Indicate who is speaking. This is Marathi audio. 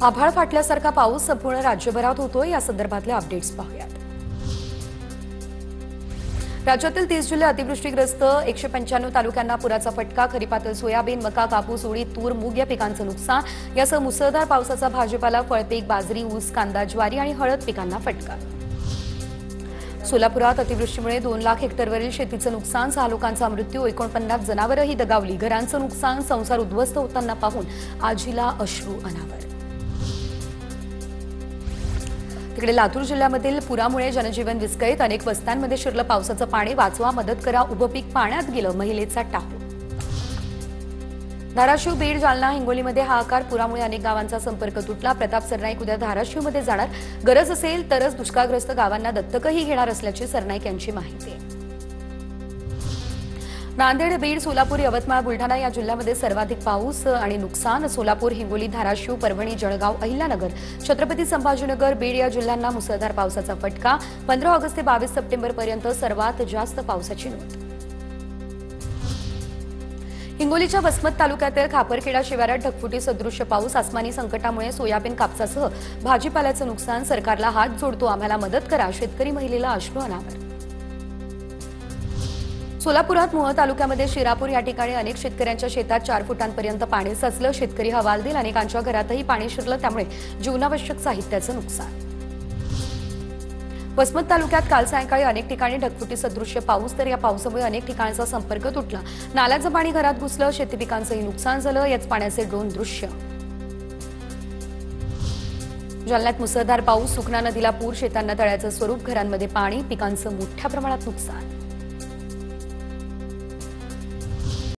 Speaker 1: आभाळ फाटल्यासारखा पाऊस संपूर्ण राज्यभरात होतोय। या संदर्भातले अपडेट्स पाहूयात। राज्यातील 30 जिल्हे अतिवृष्टीग्रस्त, 195 तालुक्यांना पुराचा फटका। खरीपातील सोयाबीन, मका, कापूस, उडीद, तूर, मूग या पिकांचं नुकसान। यासह मुसळधार पावसाचा भाजीपाला, फळपीक, बाजरी, ऊस, कांदा, ज्वारी आणि हळद पिकांना फटका। सोलापुरात अतिवृष्टीमुळे 2 लाख हेक्टरवरील शेतीचं नुकसान, 6 लोकांचा मृत्यू, 49 जनावरही दगावली। घरांचं नुकसान, संसार उद्ध्वस्त होताना पाहून आजीला अश्रू अनावर। तिकडे लातूर जिल्ह्यामधील पुरामुळे जनजीवन विस्कळीत, अनेक वस्त्यांमध्ये शिरलं पावसाचं पाणी। वाचवा, मदत करा, उभं पीक पाण्यात गेलं, महिलेचा टाकू। धाराशिव, बीड, जालना, हिंगोलीमध्ये हाहाकार, पुरामुळे अनेक गावांचा संपर्क तुटला। प्रताप सरनाईक उद्या धाराशिवमध्ये जाणार, गरज असेल तरच दुष्काळग्रस्त गावांना दत्तकही घेणार असल्याची सरनाईक यांची माहिती आहे। नांदेड, बीड, सोलापूर, यवतमाळ, बुलढाणा या जिल्ह्यांमध्ये सर्वाधिक पाऊस आणि नुकसान। सोलापूर, हिंगोली, धाराशिव, परभणी, जळगाव, अहिल्यानगर, छत्रपती संभाजीनगर, बीड या जिल्ह्यांना मुसळधार पावसाचा फटका। 15 ऑगस्ट ते 22 सप्टेंबरपर्यंत सर्वात जास्त पावसाची नोंद। हिंगोलीच्या वसमत तालुक्यातील खापरखेडा शिवारात ढगफुटी सदृश्य पाऊस। आसमानी संकटामुळे सोयाबीन, कापसासह भाजीपाल्याचं नुकसान। सरकारला हात जोडतो, आम्हाला मदत करा, शेतकरी महिलेला अश्रू अनावर। सोलापुरात मोहोळ तालुक्यामध्ये शिरापूर या ठिकाणी अनेक शेतकऱ्यांच्या शेतात 4 फुटांपर्यंत पाणी साचलं। शेतकरी हवालदिल, अनेकांच्या घरातही पाणी शिरलं, त्यामुळे जीवनावश्यक साहित्याचं नुकसान। वसमत तालुक्यात काल सायंकाळी अनेक ठिकाणी ढगफुटी सदृश्य पाऊस, तर या पावसामुळे अनेक ठिकाणचा संपर्क तुटला। नाल्याचं पाणी घरात घुसलं, शेती पिकांचंही नुकसान झालं। याच पाण्याचे ड्रोन दृश्य। जालन्यात मुसळधार पाऊस, सुकना नदीला पूर, शेतांना तळ्याचं स्वरूप, घरांमध्ये पाणी, पिकांचं मोठ्या प्रमाणात नुकसान।